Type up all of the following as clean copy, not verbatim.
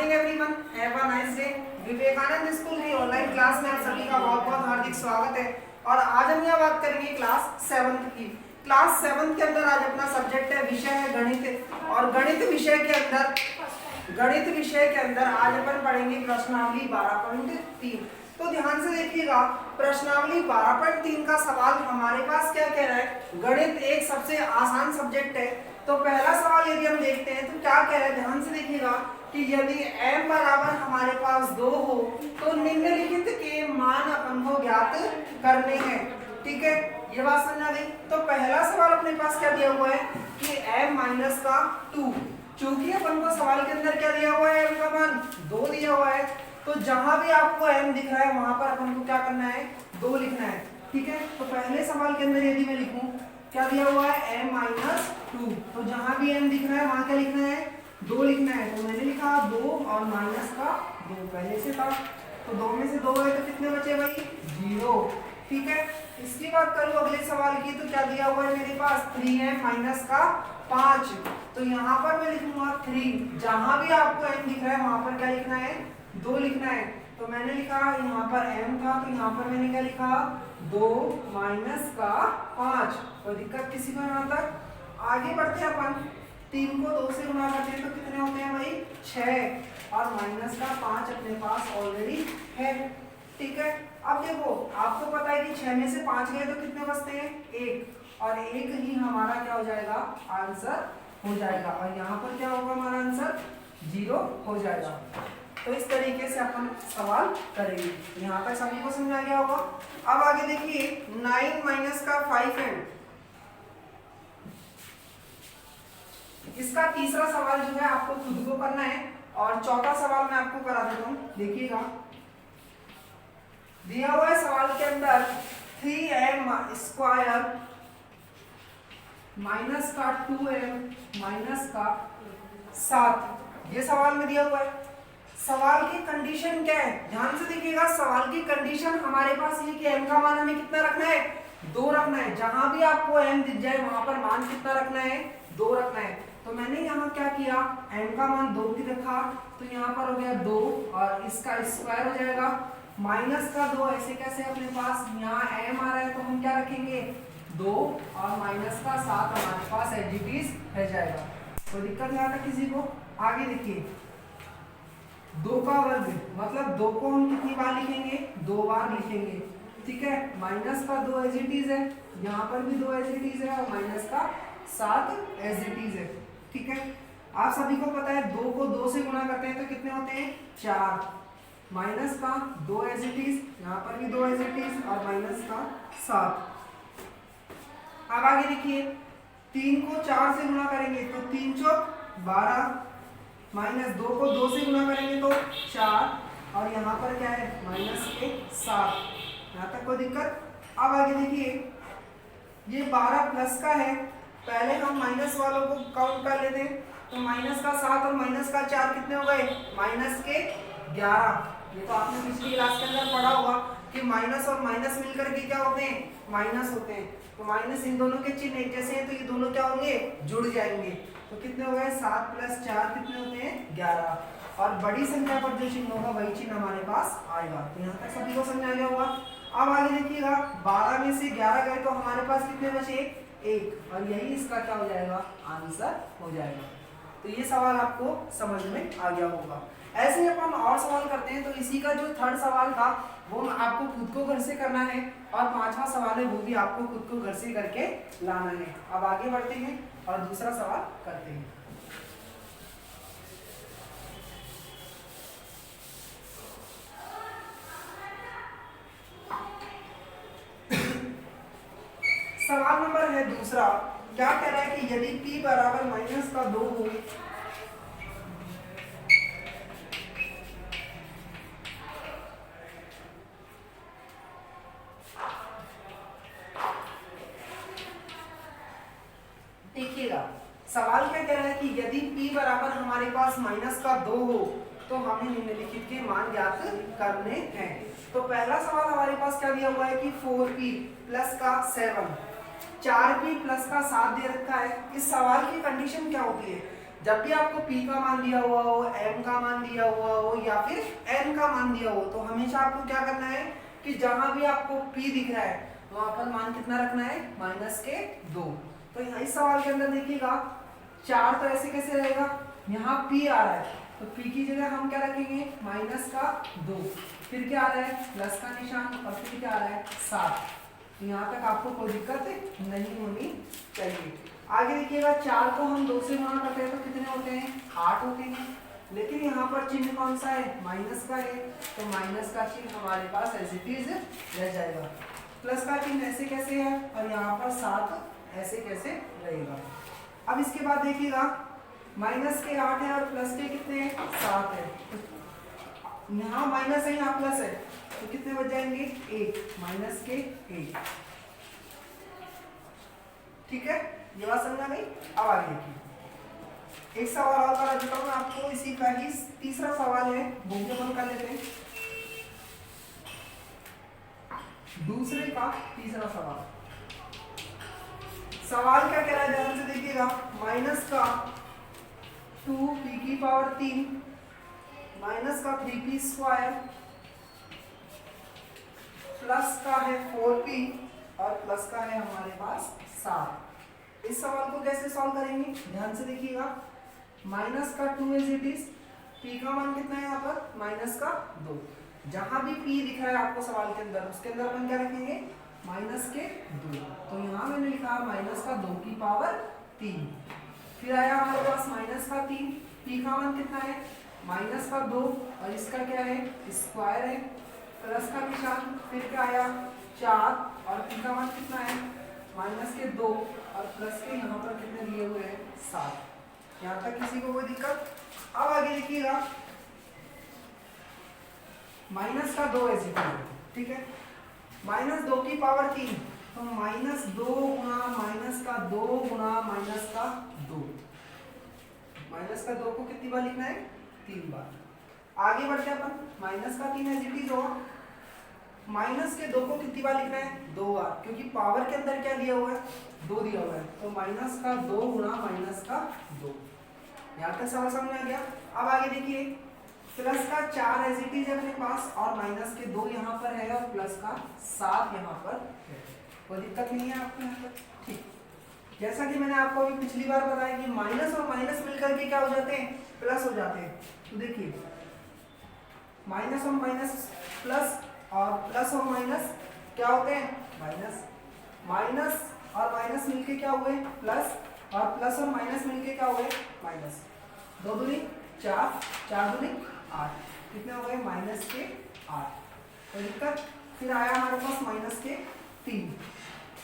Morning everyone, have a nice day. Vivekananda school की online class में आप सभी का बहुत बहुत हार्दिक स्वागत है। और आज हम यहाँ बात करेंगे क्लास 7th की। क्लास 7th के अंदर आज अपना सब्जेक्ट है, विषय है गणित। और गणित विषय के अंदर आज अपन पढ़ेंगे प्रश्नावली 12.3। तो ध्यान से देखिएगा, प्रश्नावली 12.3 का सवाल हमारे पास क्या कह रहा है। गणित एक सबसे आसान सब्जेक्ट है। तो पहला सवाल यदि हम देखते हैं तो क्या कह रहा है, ध्यान से देखिएगा कि यदि m बराबर हमारे पास 2 हो तो निम्नलिखित के मान अपन को ज्ञात करने हैं। ठीक है, ये बात समझ आ गई। तो पहला सवाल अपने पास क्या दिया हुआ है कि m माइनस का 2। चूंकि अपन को सवाल के अंदर क्या दिया हुआ है, m का मान 2 दिया हुआ है, तो जहां भी आपको m दिख रहा है वहां पर अपन को क्या करना है, 2 लिखना है। ठीक है, तो पहले सवाल के अंदर यदि मैं लिखूं क्या दिया हुआ है, m माइनस 2, तो जहां भी m दिख रहा है वहां क्या लिखना है, 2 लिखना है। तो मैंने लिखा 2 और माइनस का 2 पहले से था, तो 2 में से 2 है तो कितने बचे भाई, 0। ठीक है, इसकी बात करूं अगले सवाल की, तो क्या दिया हुआ है मेरे पास, 3m माइनस का 5। तो यहाँ पर मैं लिखूंगा 3, जहां भी आपको m दिख रहा है वहां पर क्या लिखना है, 2 लिखना है। तो मैंने लिखा यहाँ पर m था, तो यहाँ पर मैंने क्या लिखा, 2 माइनस का 5। कोई दिक्कत किसी को यहाँ तक? आगे बढ़ते हैं अपन, 3 को 2 से गुणा करते हैं तो कितने होते हैं भाई, 6, और माइनस का 5 अपने पास ऑलरेडी है। ठीक है, अब देखो आपको पता है कि 6 में से 5 गए तो कितने बचते हैं, 1, और 1 ही हमारा क्या हो जाएगा, आंसर हो जाएगा। और यहाँ पर क्या होगा, हमारा आंसर 0 हो जाएगा। तो इस तरीके से अपन सवाल करेंगे। यहाँ तक सभी को समझ आ गया होगा। अब आगे देखिए, 9 माइनस का 5 है। इसका तीसरा सवाल जो है आपको खुद को करना है, और चौथा सवाल मैं आपको करा देता हूं। देखिएगा, दिया हुआ है सवाल के अंदर 3m स्क्वायर माइनस का 2m माइनस का 7। ये सवाल में दिया हुआ है। सवाल की कंडीशन क्या है, ध्यान से देखिएगा। सवाल की कंडीशन हमारे पास ये कि m का मान हमें कितना रखना है, 2 रखना है। जहां भी आपको m दिख जाए वहां पर मान कितना रखना है, 2 रखना है। तो मैंने यहाँ क्या किया, m का मान 2 की रखा, तो यहाँ पर हो गया 2, और इसका स्क्वायर हो जाएगा माइनस का 2। ऐसे कैसे, अपने पास यहाँ m आ रहा है तो हम क्या रखेंगे, 2, और माइनस का 7 हमारे पास एज इट इज रह जाएगा। कोई दिक्कत यहाँ तक किसी को? आगे देखिए, 2 का वर्ग मतलब 2 को हम कितनी बार लिखेंगे, 2 बार लिखेंगे। ठीक है, माइनस का 2 एज इट इज है, यहाँ पर भी 2 एज इट इज है, और माइनस का 7 एज इट इज है। ठीक है, आप सभी को पता है 2 को 2 से गुणा करते हैं तो कितने होते हैं, 4, माइनस का 2 एज इट इज, यहाँ पर भी 2 एज इट इज, और माइनस का 7। अब आगे देखिए, 3 को 4 से गुणा करेंगे तो 3 चौक 12, माइनस 2 को 2 से गुणा करेंगे तो 4, और यहाँ पर क्या है, माइनस के 7। यहाँ तक कोई दिक्कत? अब आगे देखिए, ये 12 प्लस का है, पहले हम माइनस वालों को काउंट कर लेते हैं। तो माइनस का 7 और माइनस का 4 कितने हो गए, माइनस के 11। ये तो आपने पिछली क्लास के अंदर पढ़ा होगा कि माइनस और माइनस मिलकर के क्या होते हैं, माइनस होते हैं। तो माइनस इन दोनों के चिन्ह एक जैसे हैं, तो ये दोनों क्या होंगे, जुड़ जाएंगे। तो कितने हो गए, 7 प्लस 4 कितने होते हैं, 11। और बड़ी संख्या पर जो चिन्ह होगा वही चिन्ह हमारे पास आएगा। तो यहाँ तक सभी को समझ आ गया होगा। अब आगे देखिएगा, 12 में से 11 गए तो हमारे पास कितने बचे, 1, और यही इसका क्या हो जाएगा, आंसर हो जाएगा। तो ये सवाल आपको समझ में आ गया होगा। ऐसे ही अपन और सवाल करते हैं। तो इसी का जो थर्ड सवाल था वो आपको खुद को घर से करना है, और 5वां सवाल है वो भी आपको खुद को घर से करके लाना है। अब आगे बढ़ते हैं और दूसरा सवाल करते हैं। सवाल नंबर है दूसरा। क्या कह रहा है कि यदि p बराबर माइनस का 2 हो, देखिएगा सवाल क्या कह रहा है कि यदि p बराबर हमारे पास माइनस का 2 हो तो हमें निम्नलिखित के मान ज्ञात करने हैं। तो पहला सवाल हमारे पास क्या दिया हुआ है कि 4p प्लस का 7, 4p प्लस का 7 दे रखा है। इस सवाल की कंडीशन क्या होती है, जब भी आपको P का मान दिया हुआ हो, M का मान दिया हुआ हो या फिर N का मान दिया हो, तो हमेशा आपको क्या करना है कि जहां भी आपको P दिख रहा है वहां पर मान कितना रखना है, -2। तो यहाँ इस सवाल के अंदर देखिएगा 4 तो ऐसे कैसे रहेगा, यहाँ P आ रहा है तो P की जगह हम क्या रखेंगे, -2। फिर क्या आ रहा है, प्लस का निशान, और फिर क्या आ रहा है, 7। यहाँ तक आपको कोई दिक्कत नहीं होनी चाहिए। आगे देखिएगा 4 को हम 2 से गुणा करते हैं तो कितने होते हैं, 8 होते हैं। लेकिन यहाँ पर चिन्ह कौन सा है, माइनस का है, तो माइनस का चिन्ह हमारे पास एज इट इज रह जाएगा। प्लस का चिन्ह ऐसे कैसे है और यहाँ पर 7 ऐसे कैसे रहेगा। अब इसके बाद देखिएगा माइनस के 8 है और प्लस के कितने हैं, 7 है। तो यहाँ माइनस है, यहाँ प्लस है, तो कितने बच जाएंगे, 1, माइनस के 1। ठीक है, ये बात समझा गई। अब आगे देखिए, एक सवाल और करा देता हूँ मैं आपको, इसी का ही तीसरा सवाल है, वो भी अपन कर लेते हैं। दूसरे का तीसरा सवाल, सवाल क्या कह रहा है, ध्यान से देखिएगा। माइनस का 2p⁻3 माइनस का 3p² प्लस का है 4p और प्लस का है हमारे पास 7। इस सवाल को कैसे सॉल्व करेंगे, ध्यान से देखिएगा। माइनस का 2 एज इट इज, p का मान कितना है यहाँ पर, -2। जहां भी p दिख रहा है आपको सवाल के अंदर, उसके अंदर अपन क्या रखेंगे, -2। तो यहाँ मैंने लिखा -2⁻3। फिर आया हमारे पास -3, p का मान कितना है, -2 और इसका क्या है, स्क्वायर है, प्लस का निशान, फिर क्या आया 4 और p का मान कितना है, -2 और प्लस के यहाँ पर कितने दिए हुए हैं, 7। यहाँ तक किसी को कोई दिक्कत। अब आगे देखिएगा, -2 ऐसे ठीक है, -2⁻3 तो -2 गुणा -2 गुणा -2 को कितनी बार लिखना है, 3 बार। आगे बढ़ते हैं अपन, -3 एज इट इज होगा, -2 को कितनी बार लिखना है, 2 बार, क्योंकि पावर के अंदर क्या दिया हुआ है, 2 दिया हुआ है, तो -2 गुणा -2। यहाँ तक सवाल समझ में आ गया। अब आगे देखिए, प्लस का 4 एज इट इज अपने पास और -2 यहाँ पर है और प्लस का 7 यहाँ पर है, कोई दिक्कत नहीं है आपको यहाँ पर। ठीक, जैसा कि मैंने आपको अभी पिछली बार बताया कि माइनस और माइनस मिलकर के क्या हो जाते हैं, प्लस हो जाते हैं। तो देखिए माइनस और माइनस प्लस और प्लस और माइनस क्या होते हैं, माइनस और माइनस मिलके क्या हुए, प्लस, और प्लस और माइनस मिलके क्या हुए, माइनस। 2 दूनी 4, 4 दूनी 8, कितने हो गए, -8। तो दिक्कत। फिर आया हमारे पास -3,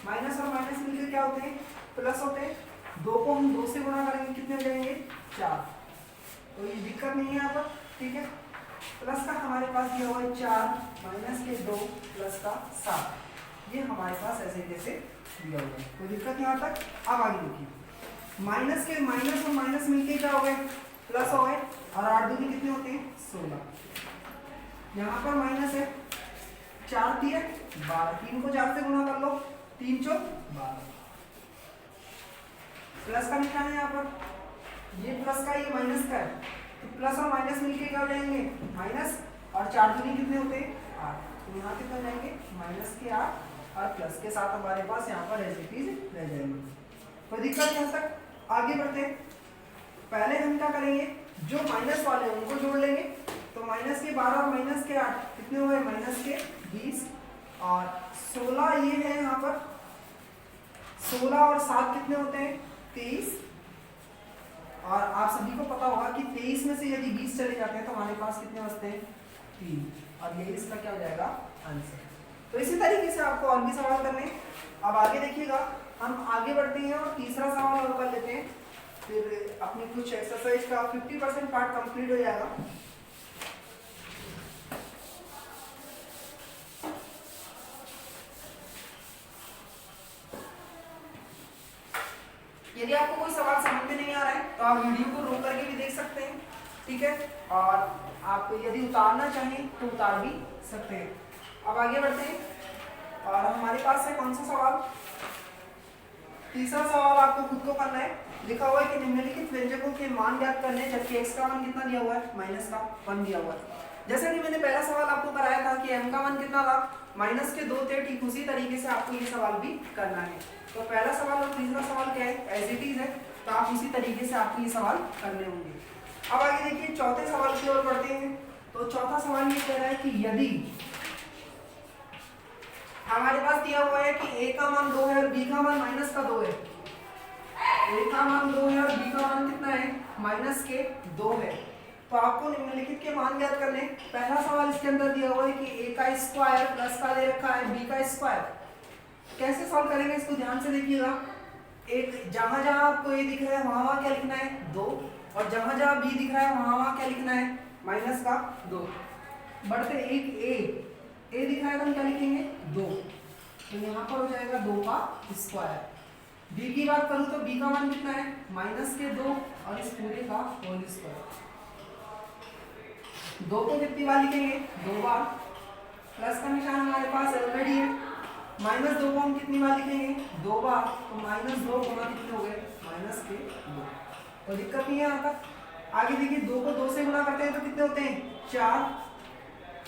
माइनस और माइनस मिलकर क्या होते हैं, प्लस होते हैं। 2 को हम 2 से गुणा करेंगे, कितने हो जाएंगे, 4। तो ये दिक्कत नहीं है यहाँ पर, ठीक है। प्लस का हमारे पास दिया हुआ है 4, -2 प्लस का 7, ये हमारे पास ऐसे कैसे दिया हुआ है, कोई दिक्कत यहाँ तक। अब आगे देखिए, माइनस के माइनस और माइनस मिलके क्या हो गए, प्लस हो गए, और 8 दूनी कितने होते हैं, 16। यहाँ पर माइनस है, 4 दिए 12, 3 को 4 से गुणा कर लो, 3 चौक 12। प्लस का निशान है यहाँ पर, ये प्लस का ये माइनस का है, तो प्लस और माइनस मिलके क्या हो जाएंगे, माइनस, और 4 दूनी कितने होते हैं, 8। तो यहाँ कितने हो जाएंगे, -8 और प्लस के साथ हमारे पास यहाँ पर एज इट इज रह जाएंगे, कोई दिक्कत यहाँ तक। आगे बढ़ते हैं, पहले हम क्या करेंगे, जो माइनस वाले हैं उनको जोड़ लेंगे। तो -12 और -8 कितने हुए, -20 और 16 ये है यहाँ पर, 16 और 7 कितने होते हैं, 23। और आप सभी को पता होगा कि 23 में से यदि 20 चले जाते हैं तो हमारे पास कितने बचते हैं, 3, और ये इसका क्या हो जाएगा, आंसर। तो इसी तरीके से आपको और भी सवाल करने हैं। अब आगे देखिएगा, हम आगे बढ़ते हैं और तीसरा सवाल और कर लेते हैं, फिर अपनी कुछ एक्सरसाइज का 50% पार्ट कंप्लीट हो जाएगा। यदि आपको कोई सवाल समझ में नहीं आ रहा है तो आप वीडियो को रोक करके भी देख सकते हैं, ठीक है, और आप यदि उतारना चाहें तो उतार भी सकते हैं। अब आगे बढ़ते हैं, और हमारे पास है कौन सा सवाल, तीसरा सवाल आपको खुद को करना है। लिखा हुआ है कि निम्नलिखित व्यंजकों के मान ज्ञात करने, जबकि x का मान कितना दिया हुआ है, माइनस का 1 दिया हुआ है। जैसा कि मैंने पहला सवाल आपको कराया था कि m का मान कितना था, माइनस के 2 थे, ठीक उसी तरीके से आपको ये सवाल भी करना है। तो पहला सवाल और तीसरा सवाल क्या है, एज इट इज है, तो आप उसी तरीके से आपको ये सवाल करने होंगे। अब आगे देखिए चौथे सवाल की ओर बढ़ते हैं। तो चौथा सवाल ये कह रहा है कि यदि हमारे पास दिया हुआ है कि a का मान 2 है और b का मान माइनस का 2 है, a का मान 2 है और b का मान कितना है, माइनस के 2 है, तो आपको निम्नलिखित के मान ज्ञात करने। पहला सवाल इसके अंदर दिया हुआ है कि a का स्क्वायर प्लस का दे रखा है b का स्क्वायर। कैसे सॉल्व करेंगे इसको ध्यान से देखिएगा। एक जहां जहां आपको a दिख रहा है वहां वहां क्या लिखना है, 2, और जहां जहां b दिख रहा है वहां वहां क्या लिखना है, माइनस का 2। बढ़ते एक a दिख रहा है तो हम क्या लिखेंगे, 2, तो यहाँ पर हो जाएगा 2 का स्क्वायर। b की बात करूं तो b का मान कितना है, माइनस के 2 और इस पूरे का होल स्क्वायर। 2 को कितनी बार लिखेंगे, 2 बार, प्लस का निशान हमारे पास ऑलरेडी है। माइनस 2 को हम कितनी बार लिखेंगे, 2 बार, तो माइनस 2 गुना कितने हो गए, माइनस के 2। तो दिक्कत नहीं है यहाँ तक। आगे देखिए 2 को 2 से गुना करते हैं तो कितने होते हैं, 4,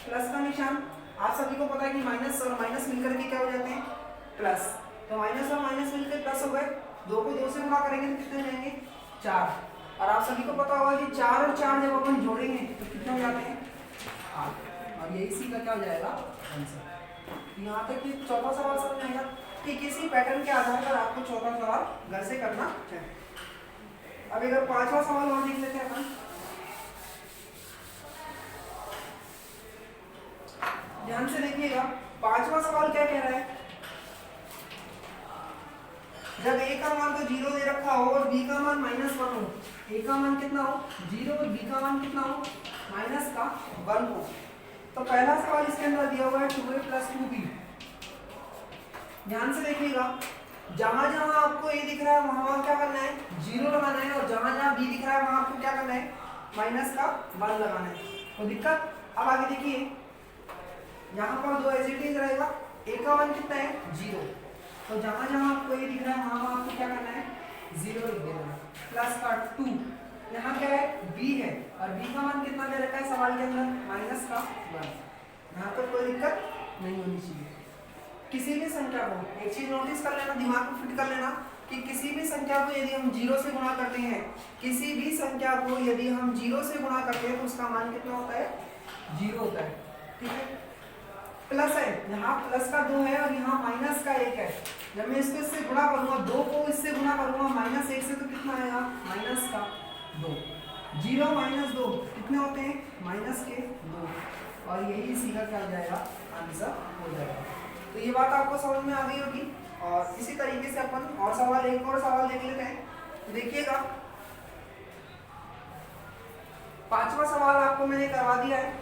प्लस का निशान। आप सभी को पता है कि माइनस और माइनस मिलकर के क्या हो जाते हैं, प्लस, तो माइनस और माइनस मिलकर प्लस हो गए। 2 को 2 से गुणा करेंगे तो कितने हो जाएंगे, 4, और आप सभी को पता होगा कि 4 और 4 जब अपन जोड़ेंगे तो कितने हो जाते हैं, 8, और ये इसी का क्या हो जाएगा, आंसर। यहाँ तक कि चौथा सवाल समझ आएगा। ठीक इसी पैटर्न के आधार पर आपको चौथा सवाल घर से करना है। अब अगर पांचवा सवाल और देख लेते हैं अपन, ध्यान से देखिएगा। पांचवा सवाल क्या कह रहा है, जब a का मान तो 0 दे रखा हो और b का मान -1 हो, a का मान कितना हो, 0, और b का मान कितना हो, माइनस का 1 हो, तो पहला सवाल इसके अंदर दिया हुआ है 2a + 2b। ध्यान से देखिएगा, जहां जहां आपको a दिख रहा है वहां वहां क्या करना है, 0 लगाना है, और जहां जहां b दिख रहा है वहां आपको क्या करना है, माइनस का 1 लगाना है। तो दिक्कत, अब आगे देखिए यहाँ पर 2 एज इट इज रहेगा, a का मान कितना है, 0, तो जहां जहां आपको a दिख रहा है वहां आपको क्या करना है, 0 लिख देना है, प्लस का 2, यहाँ क्या है, b है, और b का मान कितना दे रखा है सवाल के अंदर, माइनस का 1। यहाँ पर कोई दिक्कत नहीं होनी चाहिए। किसी भी संख्या को, एक चीज नोटिस कर लेना, दिमाग में फिट कर लेना कि किसी भी संख्या को यदि हम 0 से गुणा करते हैं, किसी भी संख्या को यदि हम 0 से गुणा करते हैं तो उसका मान कितना होता है, 0 होता है। ठीक है, प्लस है, यहाँ प्लस का 2 है और यहाँ माइनस का 1 है। जब मैं इसको इससे गुणा करूंगा, 2 को इससे गुणा करूंगा -1 से, तो कितना आएगा, माइनस का 2। 0 - 2 कितने होते हैं, माइनस के 2, और यही इसी का क्या हो जाएगा, आंसर हो जाएगा। तो ये बात आपको समझ में आ गई होगी। और इसी तरीके से अपन और सवाल, एक और सवाल देख लेते हैं। तो देखिएगा, पांचवा सवाल आपको मैंने करवा दिया है,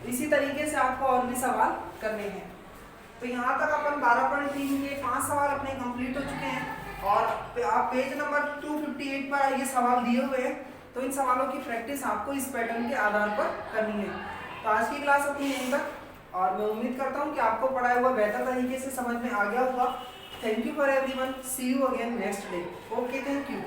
इसी तरीके से आपको और भी सवाल करने हैं। तो यहाँ तक अपन 12.3 के 5 सवाल अपने कंप्लीट हो चुके हैं, और आप पेज नंबर 258 पर ये सवाल दिए हुए हैं। तो इन सवालों की प्रैक्टिस आपको इस पैटर्न के आधार पर करनी है। तो आज की क्लास अपनी यहीं तक, और मैं उम्मीद करता हूँ कि आपको पढ़ाया हुआ बेहतर तरीके से समझ में आ गया होगा। Thank you for everyone, see you again next day. Okay, thank you.